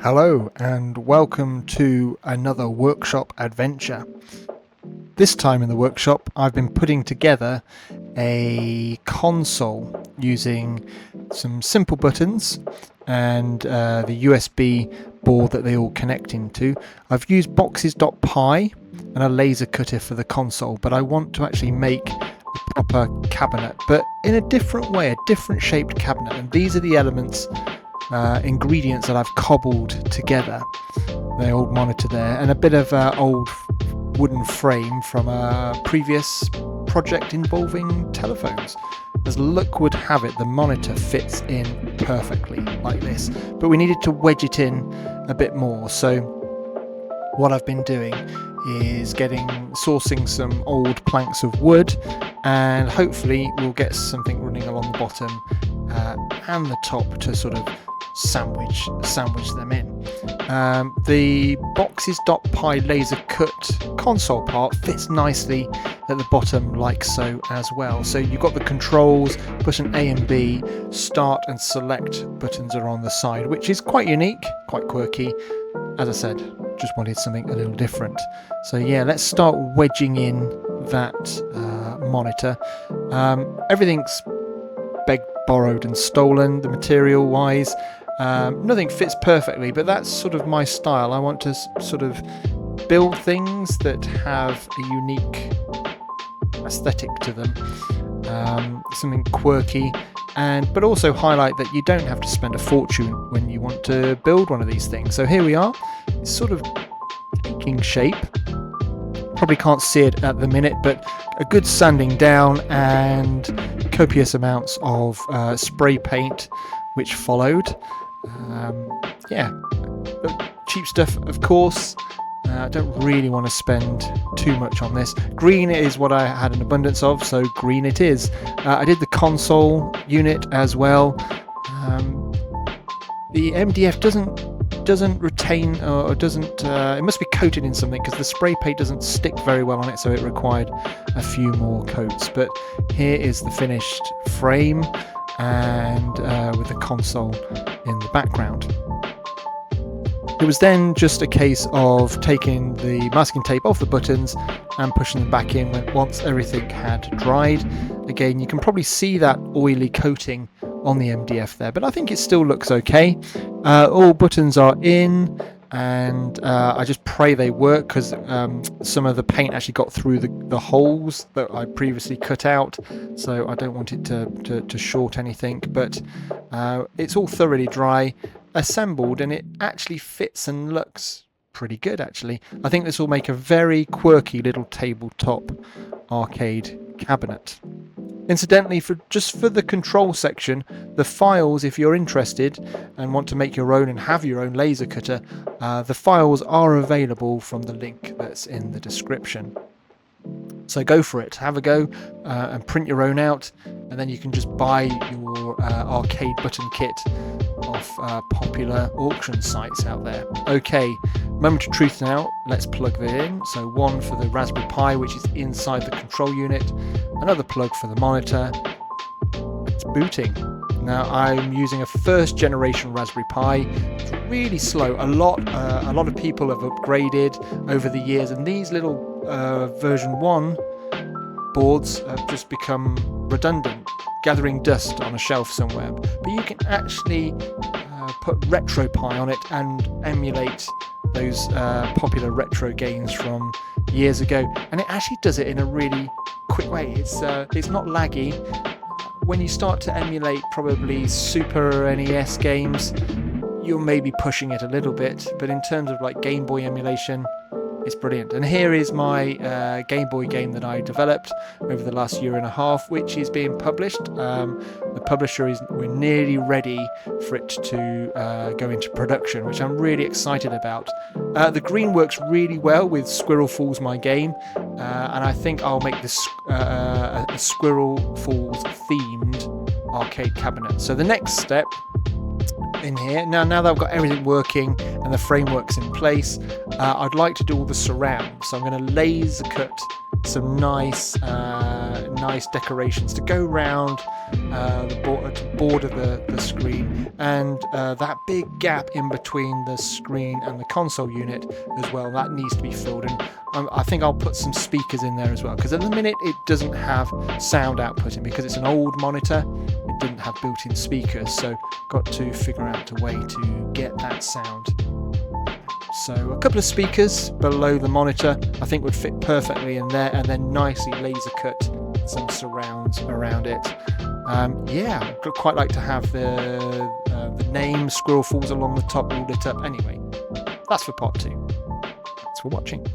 Hello and welcome to another workshop adventure. This time in the workshop I've been putting together a console using some simple buttons and the USB board that they all connect into. I've used boxes.py and a laser cutter for the console, but I want to actually make a proper cabinet, but in a different way, a different shaped cabinet, and these are the elements ingredients that I've cobbled together. The old monitor there and a bit of old wooden frame from a previous project involving telephones. As luck would have it, the monitor fits in perfectly like this, but we needed to wedge it in a bit more. So what I've been doing is sourcing some old planks of wood, and hopefully we'll get something running along the bottom and the top to sort of sandwich them in. The boxes.py laser cut console part fits nicely at the bottom like so as well. So you've got the controls, button A and B, start and select buttons are on the side, which is quite unique, quite quirky. As I said, just wanted something a little different. So yeah, let's start wedging in that monitor. Everything's begged, borrowed and stolen, the material wise. Nothing fits perfectly, but that's sort of my style. I want to sort of build things that have a unique aesthetic to them, something quirky, but also highlight that you don't have to spend a fortune when you want to build one of these things. So here we are. It's sort of taking shape. Probably can't see it at the minute, but a good sanding down and copious amounts of spray paint which followed. Cheap stuff, of course. I don't really want to spend too much on this. Green is what I had an abundance of, so green it is. I did the console unit as well. The MDF doesn't retain, or doesn't it must be coated in something, because the spray paint doesn't stick very well on it, so it required a few more coats. But here is the finished frame, and with the console in the background. It was then just a case of taking the masking tape off the buttons and pushing them back in once everything had dried. Again, you can probably see that oily coating on the MDF there, but I think it still looks okay. All buttons are in, and I just pray they work, because some of the paint actually got through the holes that I previously cut out, so I don't want it to short anything. But it's all thoroughly dry, assembled, and it actually fits and looks pretty good actually. I think this will make a very quirky little tabletop arcade cabinet. Incidentally, for the control section, the files, if you're interested and want to make your own and have your own laser cutter, the files are available from the link that's in the description. So go for it, have a go, and print your own out, and then you can just buy your arcade button kit off popular auction sites out there. Okay, moment of truth now. Let's plug that in. So one for the Raspberry Pi, which is inside the control unit, another plug for the monitor. It's booting. Now I'm using a first generation Raspberry Pi. It's really slow. A lot of people have upgraded over the years, and these little version 1 boards have just become redundant, gathering dust on a shelf somewhere. But you can actually put Retropie on it and emulate those popular retro games from years ago, and it actually does it in a really quick way. It's not laggy. When you start to emulate probably Super NES games, you're maybe pushing it a little bit, but in terms of like Gameboy emulation, it's brilliant. And here is my Gameboy game that I developed over the last year and a half, which is being published. The publisher we're nearly ready for it to go into production, which I'm really excited about. The green works really well with Squirrel Falls, my game, and I think I'll make this a Squirrel Falls themed arcade cabinet. So the next step in here, now that I've got everything working and the framework's in place, I'd like to do all the surround. So I'm going to laser cut some nice decorations to go round to border the screen, and that big gap in between the screen and the console unit as well, that needs to be filled. And I think I'll put some speakers in there as well, because at the minute it doesn't have sound outputting because it's an old monitor. It didn't have built-in speakers, so got to figure out a way to get that sound. So a couple of speakers below the monitor I think would fit perfectly in there, and then nicely laser cut some surrounds around it. Yeah, I'd quite like to have the name Squirrel Falls along the top all lit up. Anyway, that's for part 2. Thanks for watching.